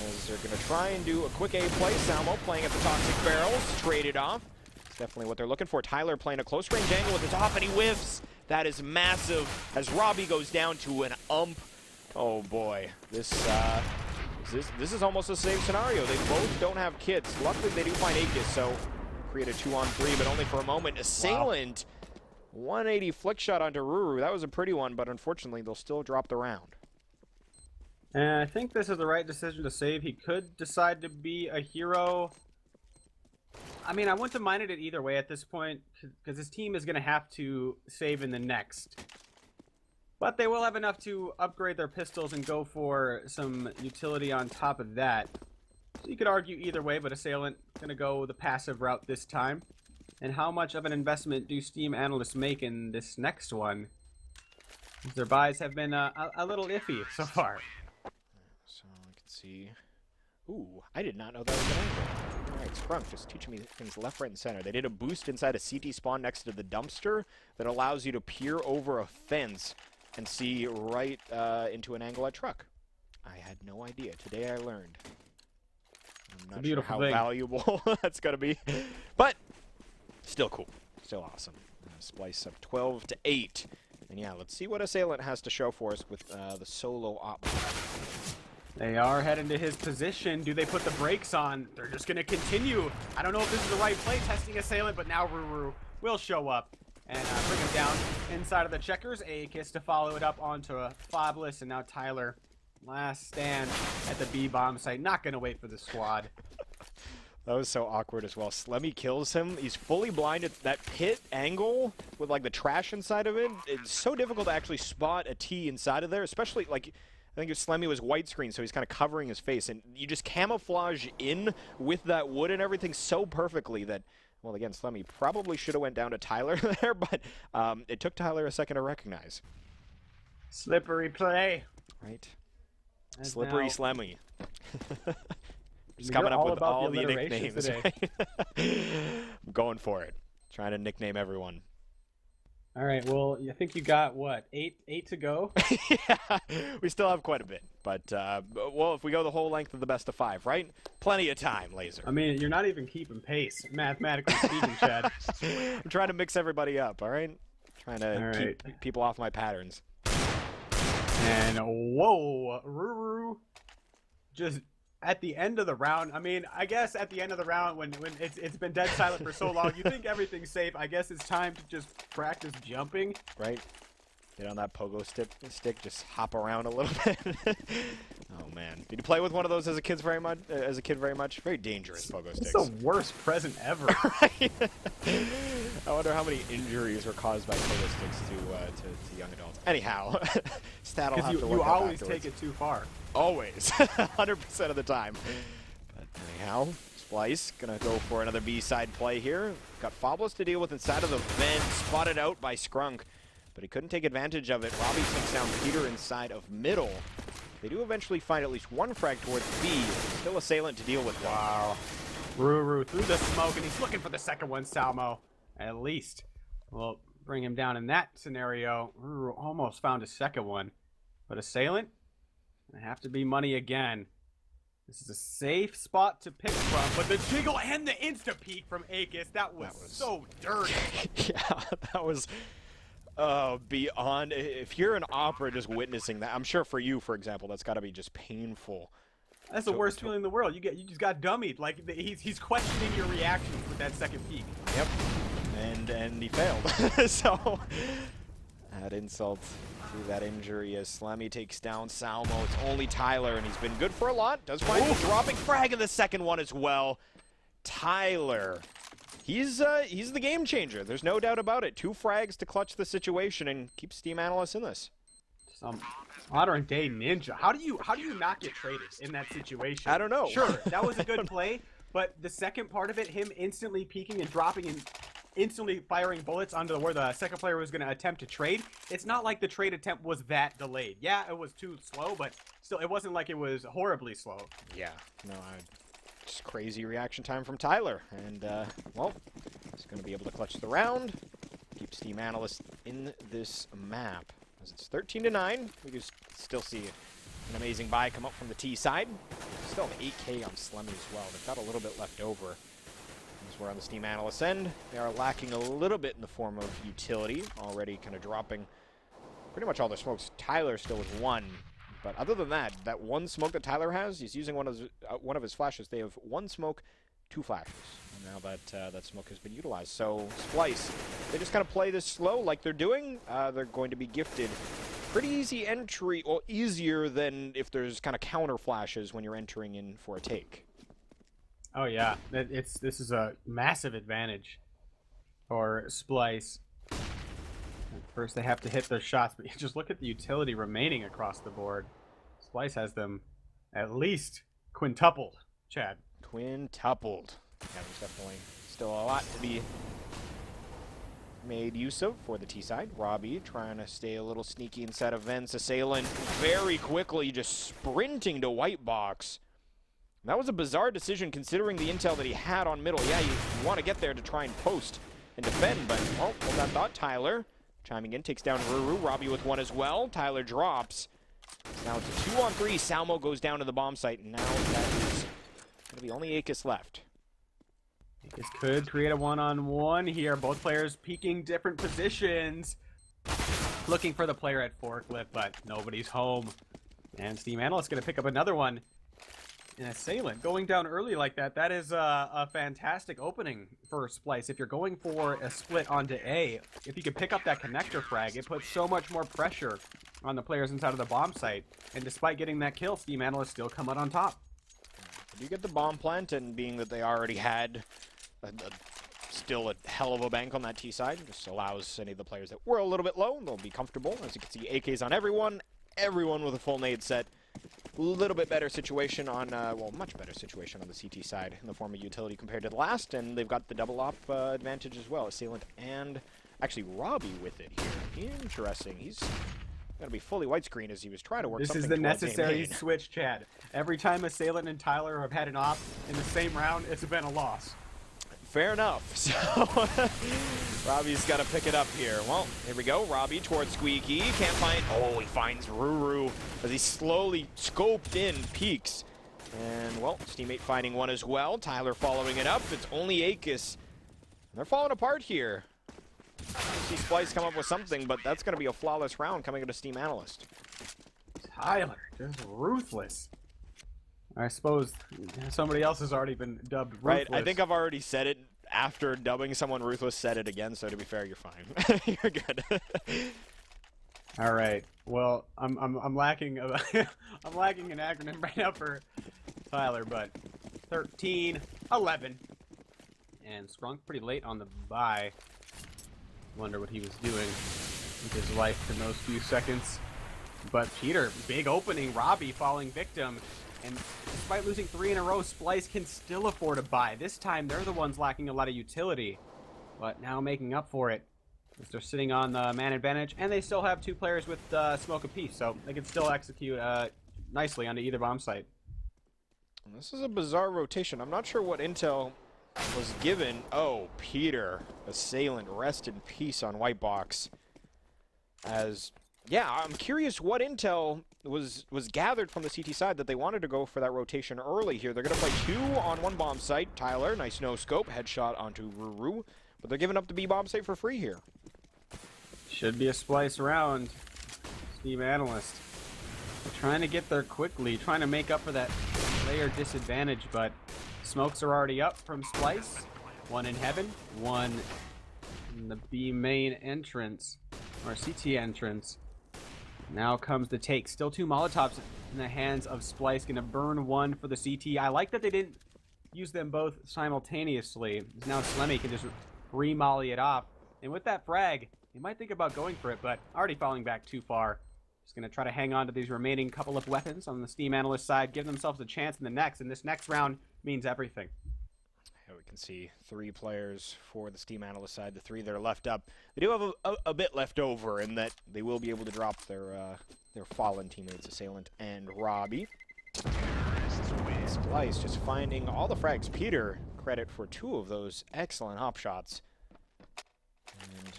As they're going to try and do a quick A play. Salmo playing at the Toxic Barrels, traded off. It's definitely what they're looking for. Tyler playing a close range angle with his op, and he whiffs. That is massive as Robbie goes down to an ump. Oh boy, this is almost a safe scenario. They both don't have kits. Luckily, they do find Aegis, so create a 2-on-3, but only for a moment. Assailant, wow. 180 flick shot onto Ruru. That was a pretty one, but unfortunately, they'll still drop the round. And I think this is the right decision to save. He could decide to be a hero. I mean, I wouldn't have minded it either way at this point, because his team is going to have to save in the next. But they will have enough to upgrade their pistols and go for some utility on top of that. So you could argue either way, but Assailant going to go the passive route this time. And how much of an investment do SteamAnalyst make in this next one? Their buys have been a little iffy so far. So I can see. Ooh, I did not know that was an angle. All right, Sprunk just teaching me things left, right, and center. They did a boost inside a CT spawn next to the dumpster that allows you to peer over a fence and see right into an angle at truck. I had no idea. Today I learned. I'm not sure how valuable that's going to be, but still cool. Still awesome. Splyce up 12-8. And yeah, let's see what Assailant has to show for us with the solo op. They are heading to his position. Do they put the brakes on? They're just going to continue. I don't know if this is the right play, testing Assailant, but now Ruru will show up and bring him down inside of the checkers. Aegis to follow it up onto a Fobless, and now Tyler, last stand at the B-bomb site. Not going to wait for the squad. That was so awkward as well. Slemmy kills him. He's fully blind at that pit angle with like the trash inside of it. It's so difficult to actually spot a T inside of there, especially like I think Slemmy was widescreen, so he's kind of covering his face, and you just camouflage in with that wood and everything so perfectly that, well, again, Slemmy probably should have went down to Tyler there, but it took Tyler a second to recognize. Slippery play. Right. And Slippery Slemmy. Just coming up with all the nicknames. Right? I'm going for it. Trying to nickname everyone. All right, well, I think you got, what, eight to go? Yeah, we still have quite a bit. But, well, if we go the whole length of the best of 5, right? Plenty of time, Laser. I mean, you're not even keeping pace, mathematically speaking, Chad. I'm trying to mix everybody up, all right? Trying to keep people off my patterns. And, whoa, Ruru just... At the end of the round, I mean, I guess at the end of the round when it's been dead silent for so long, you think everything's safe. I guess it's time to just practice jumping. Right. Get on that pogo stick, just hop around a little bit. Oh man, did you play with one of those as a kid very much? Very dangerous pogo sticks. It's the worst present ever. Right. I wonder how many injuries were caused by pogo sticks to young adults. Anyhow, stat will have to work you out always afterwards. take it too far. Always, 100% of the time. But anyhow, Splyce gonna go for another B-side play here. Got Fobless to deal with inside of the vent, spotted out by Scrunk, but he couldn't take advantage of it. Robbie takes down Peter inside of middle. They do eventually find at least one frag towards B. Still Assailant to deal with though. Wow. Ruru through the smoke, and he's looking for the second one, Salmo. At least. We'll bring him down in that scenario. Ruru almost found a second one. But Assailant, gonna have to be money again. This is a safe spot to pick from, but the jiggle and the insta peek from Aegis, that was so dirty. Yeah, that was beyond. If you're an opera just witnessing that, I'm sure for you, for example, that's got to be just painful. That's the worst feeling in the world. You just got dummied. Like he's questioning your reactions with that second peek. Yep, and he failed. So that insult through that injury as Slemmy takes down Salmo. It's only Tyler, and he's been good for a lot. Does find a dropping frag in the second one as well. Tyler, he's the game changer. There's no doubt about it. 2 frags to clutch the situation and keep SteamAnalyst in this. Some modern day ninja. How do you not get traded in that situation? I don't know. Sure, that was a good play, but the second part of it, him instantly peeking and dropping and instantly firing bullets onto where the second player was going to attempt to trade. It's not like the trade attempt was that delayed. Yeah, it was too slow, but still, it wasn't like it was horribly slow. Yeah, no, just crazy reaction time from Tyler. And, well, he's going to be able to clutch the round. Keep SteamAnalyst in this map. As it's 13-9, we can still see an amazing buy come up from the T side. Still an 8K on Slemmy as well. They've got a little bit left over. As we're on the SteamAnalyst end, they are lacking a little bit in the form of utility, already kind of dropping pretty much all their smokes. Tyler still with 1, but other than that, that 1 smoke that Tyler has, he's using one of his flashes. They have 1 smoke, 2 flashes. And now that that smoke has been utilized. So Splyce, they just kind of play this slow like they're doing. They're going to be gifted pretty easy entry, or easier than if there's kind of counter flashes when you're entering in for a take. Oh yeah, this is a massive advantage for Splyce. First they have to hit their shots, but you just look at the utility remaining across the board. Splyce has them at least quintupled, Chad. Quintupled. Yeah, there's definitely still a lot to be made use of for the T side. Robbie trying to stay a little sneaky inside of Vents. Assailant very quickly just sprinting to white box. That was a bizarre decision considering the intel that he had on middle. Yeah, you want to get there to try and post and defend, but, well, hold that thought. Tyler chiming in, takes down Ruru. Robbie with 1 as well. Tyler drops. Now it's a 2-on-3. Salmo goes down to the bomb site, and now that is going to be only Akis left. Akis could create a 1-on-1 here. Both players peeking different positions. Looking for the player at forklift, but nobody's home. And SteamAnalyst going to pick up another one. An assailant going down early like that, that is a fantastic opening for Splyce. If you're going for a split onto A, if you can pick up that connector frag, it puts so much more pressure on the players inside of the bomb site. And despite getting that kill, SteamAnalyst still come out on top. You get the bomb plant, and being that they already had still a hell of a bank on that T side, just allows any of the players that were a little bit low, they'll be comfortable. As you can see, AKs on everyone with a full nade set. A little bit better situation on, well, much better situation on the CT side in the form of utility compared to the last, and they've got the double op advantage as well. Assailant and actually Robbie with it here. Interesting. He's going to be fully widescreen as he was trying to work something. This is the necessary switch, Chad. Every time Assailant and Tyler have had an op in the same round, it's been a loss. Fair enough. So Robbie's got to pick it up here. Well, here we go. Robbie towards Squeaky. Can't find. Oh, he finds Ruru as he slowly scoped in, peeks. And, well, his teammate finding 1 as well. Tyler following it up. It's only Akis. They're falling apart here. I see Splyce come up with something, but that's going to be a flawless round coming into SteamAnalyst. Tyler, just ruthless. I suppose somebody else has already been dubbed ruthless. Right, I think I've already said it after dubbing someone ruthless, said it again, so to be fair, you're fine. You're good. All right. Well, I'm lacking I'm lacking an acronym right now for Tyler, but 13-11. And Scrunk pretty late on the buy. Wonder what he was doing with his life in those few seconds. But Peter, big opening. Robbie falling victim. And despite losing 3 in a row, Splyce can still afford a buy. This time, they're the ones lacking a lot of utility. But now making up for it. As they're sitting on the man advantage. And they still have 2 players with smoke apiece. So they can still execute nicely onto either bomb site. This is a bizarre rotation. I'm not sure what intel was given. Oh, Peter, Assailant, rest in peace on white box. As, yeah, I'm curious what intel was gathered from the CT side that they wanted to go for that rotation early here. They're going to play 2 on 1 bomb site. Tyler, nice no scope, headshot onto Ruru, but they're giving up the B bomb site for free here. Should be a Splyce round. SteamAnalyst. They're trying to get there quickly, trying to make up for that player disadvantage, but smokes are already up from Splyce. 1 in heaven, 1 in the B main entrance, or CT entrance. Now comes the take. Still 2 Molotovs in the hands of Splyce. Gonna burn 1 for the CT. I like that they didn't use them both simultaneously. Now Slemmy can just re-molly it off. And with that frag, you might think about going for it, but already falling back too far. Just gonna try to hang on to these remaining couple of weapons on the SteamAnalyst side, give themselves a chance in the next, and this next round means everything. We can see 3 players for the SteamAnalyst side. The 3 that are left up, they do have a bit left over in that they will be able to drop their fallen teammates, Assailant and Robbie. Splyce just finding all the frags. Peter, credit for 2 of those excellent hop shots. And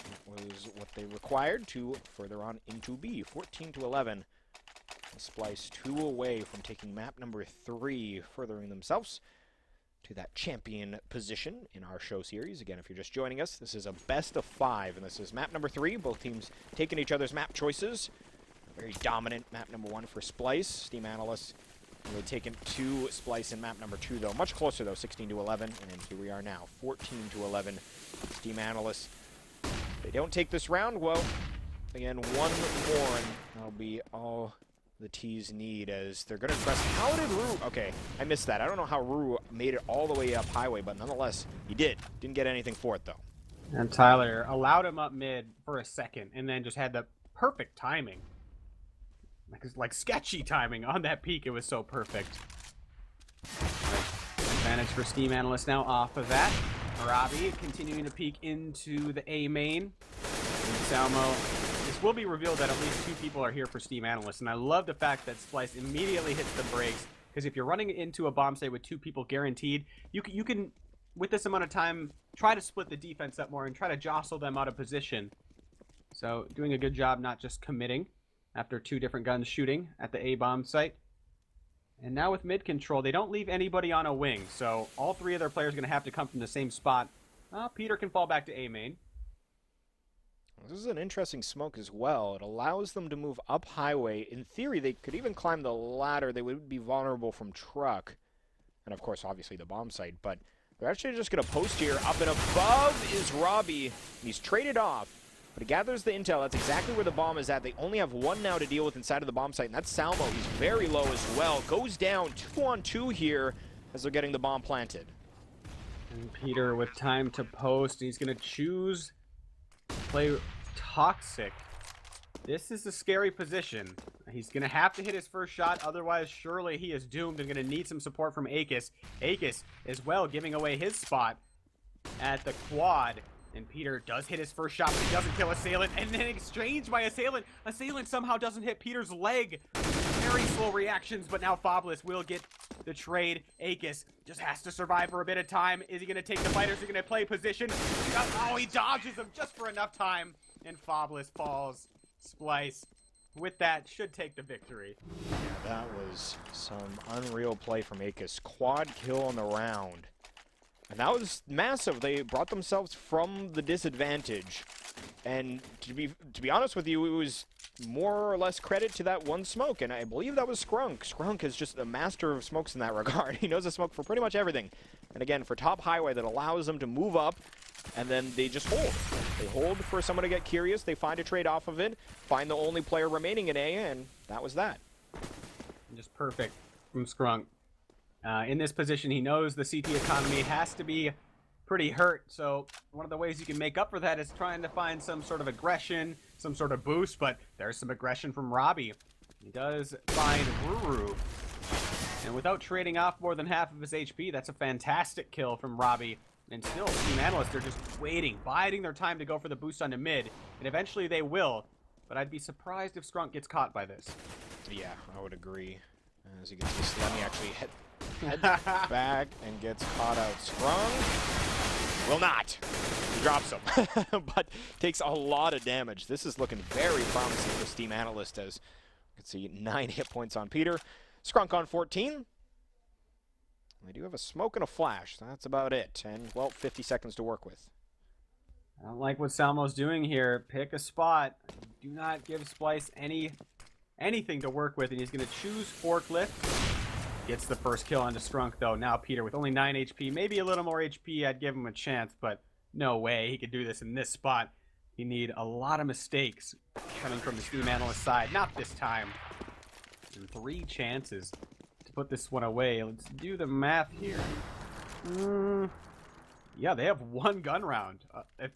that was what they required to further on into B. 14-11. Splyce 2 away from taking map number 3, furthering themselves to that champion position in our show series. Again, if you're just joining us, this is a best of 5, and this is map number 3. Both teams taking each other's map choices. Very dominant map number 1 for Splyce. SteamAnalyst really taken to Splyce in map number 2, though. Much closer, though, 16-11, and here we are now, 14-11. SteamAnalyst, if they don't take this round, well, again, 1 more, and that'll be all the T's need, as they're going to press. How did Rue? Okay, I missed that. I don't know how Rue made it all the way up highway, but nonetheless, he did. Didn't get anything for it, though. And Tyler allowed him up mid for a second, and then just had the perfect timing. Like sketchy timing on that peak. It was so perfect. Advantage for SteamAnalyst now off of that. Robbie continuing to peek into the A main. And Salmo. This will be revealed that at least 2 people are here for SteamAnalyst, and I love the fact that Splyce immediately hits the brakes, because if you're running into a bomb site with 2 people guaranteed, you can, with this amount of time, try to split the defense up more and try to jostle them out of position. So doing a good job not just committing after 2 different guns shooting at the A bomb site. And now with mid control, they don't leave anybody on a wing, so all 3 of their players are going to have to come from the same spot. Peter can fall back to A main. This is an interesting smoke as well. It allows them to move up highway. In theory, they could even climb the ladder. They would be vulnerable from truck. And, of course, obviously the bomb site. But they're actually just going to post here. Up and above is Robbie. He's traded off. But he gathers the intel. That's exactly where the bomb is at. They only have 1 now to deal with inside of the bomb site. And that's Salmo. He's very low as well. Goes down 2-on-2 here as they're getting the bomb planted. And Peter with time to post. He's going to choose play Toxic. This is a scary position. He's going to have to hit his first shot, otherwise surely he is doomed and going to need some support from Akis. Akis as well giving away his spot at the quad. And Peter does hit his first shot, but he doesn't kill Assailant. And then exchanged by Assailant. Assailant somehow doesn't hit Peter's leg. Very slow reactions, but now Fobless will get the trade. Akis just has to survive for a bit of time. Is he going to take the fight, or is he going to play position? Oh, he dodges him just for enough time. And Fobless falls. Splyce, with that, should take the victory. Yeah, that was some unreal play from Akis. Quad kill on the round. And that was massive. They brought themselves from the disadvantage. And to be honest with you, it was more or less credit to that 1 smoke. And I believe that was Skrunk. Skrunk is just a master of smokes in that regard. He knows a smoke for pretty much everything. And again, for top highway, that allows them to move up. And then they just hold. They hold for someone to get curious. They find a trade off of it. Find the only player remaining in A, and that was that. Just perfect from Skrunk. In this position, he knows the CT economy has to be pretty hurt. So one of the ways you can make up for that is trying to find some sort of aggression, some sort of boost. But there's some aggression from Robbie. He does find Ruru. And without trading off more than half of his HP, that's a fantastic kill from Robbie. And still, SteamAnalyst, they're just waiting, biding their time to go for the boost onto mid. And eventually they will. But I'd be surprised if Skrunk gets caught by this. Yeah, I would agree. As you can see, Slemmy actually heads back and gets caught out. Skrunk will not. He drops him, but takes a lot of damage. This is looking very promising for SteamAnalyst, as you can see 9 hit points on Peter. Skrunk on 14. They do have a smoke and a flash. That's about it. And, well, 50 seconds to work with. I don't like what Salmo's doing here. Pick a spot. Do not give Splyce anything to work with. And he's going to choose Forklift. Gets the first kill onto Skrunk, though. Now Peter with only 9 HP. Maybe a little more HP, I'd give him a chance. But no way he could do this in this spot. You need a lot of mistakes coming from the SteamAnalyst side. Not this time. And 3 chances to put this one away. Let's do the math here. Yeah, they have 1 gun round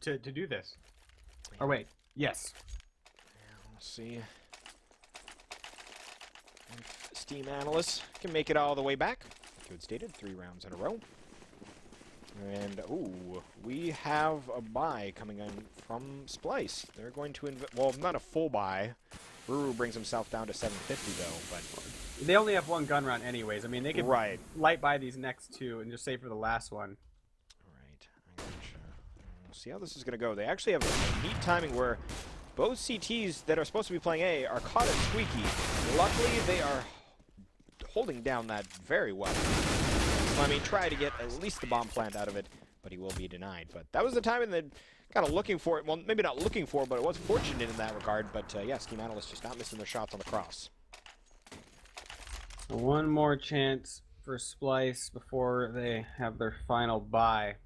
to do this. Or wait, yes. We'll see if SteamAnalyst can make it all the way back. Good stated, 3 rounds in a row. And, ooh, we have a buy coming in from Splyce. They're going to well, not a full buy. Ruru brings himself down to 750, though, but... They only have 1 gun round anyways. I mean, they could light buy these next 2 and just save for the last one. Right, I gotcha. We'll see how this is going to go. They actually have a neat timing where both CTs that are supposed to be playing A are caught at Squeaky. Luckily, they are holding down that very well. I mean, try to get at least the bomb plant out of it, but he will be denied. But that was the timing that kind of looking for it. Well, maybe not looking for it, but it was fortunate in that regard. But yeah, SteamAnalyst just not missing their shots on the cross. 1 more chance for Splyce before they have their final buy.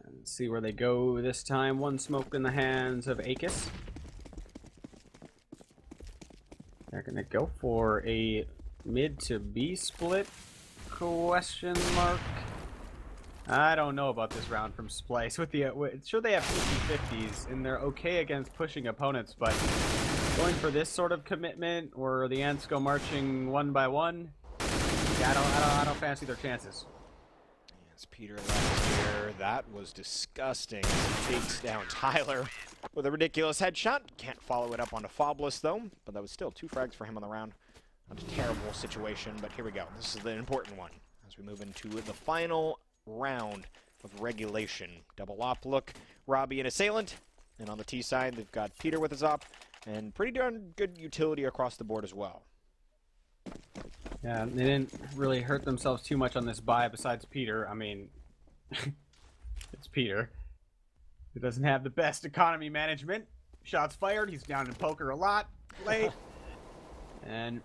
And see where they go this time. 1 smoke in the hands of Akis. They're going to go for a mid to B split? Question mark. I don't know about this round from Splyce. With the sure they have 50-50s and they're okay against pushing opponents, but going for this sort of commitment where the Ants go marching 1 by 1, yeah, I don't fancy their chances. Yes, Peter left here. That was disgusting. Takes down Tyler with a ridiculous headshot. Can't follow it up onto Fobless though, but that was still 2 frags for him on the round. Not a terrible situation, but here we go. This is the important one as we move into the final round of regulation. Double op look, Robbie and Assailant. And on the T side, they've got Peter with his op, and pretty darn good utility across the board as well. Yeah, they didn't really hurt themselves too much on this buy besides Peter. I mean, it's Peter. He doesn't have the best economy management. Shots fired, he's down in poker a lot, late. And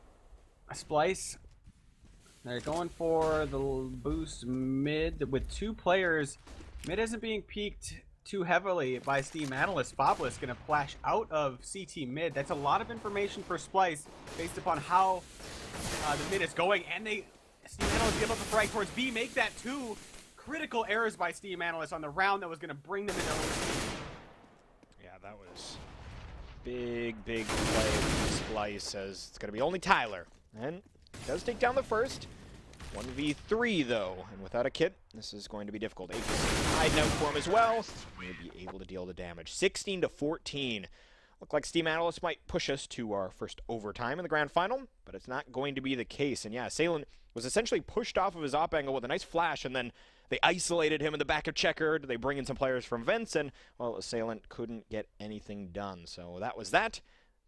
Splyce, they're going for the boost mid with 2 players. Mid isn't being peaked too heavily by SteamAnalyst. Fobless going to flash out of CT mid. That's a lot of information for Splyce based upon how the mid is going. And SteamAnalyst give up a frag towards B, make that 2 critical errors by SteamAnalyst on the round that was going to bring them into overtime. Yeah, that was big play from Splyce, as it's going to be only Tyler. And he does take down the first. 1v3 though, and without a kit, this is going to be difficult. Akis hiding out for him as well. We'll be able to deal the damage. 16-14. Look like SteamAnalyst might push us to our first overtime in the grand final, but it's not going to be the case. And yeah, Assailant was essentially pushed off of his op angle with a nice flash, and then they isolated him in the back of Checkered. They bring in some players from Vents, and, well, Assailant couldn't get anything done. So that was that.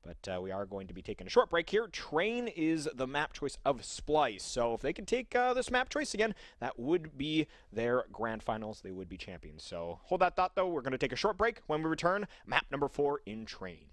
But we are going to be taking a short break here. Train is the map choice of Splyce. So if they can take this map choice again, that would be their grand finals. They would be champions. So hold that thought, though. We're going to take a short break. When we return, map number 4 in Train.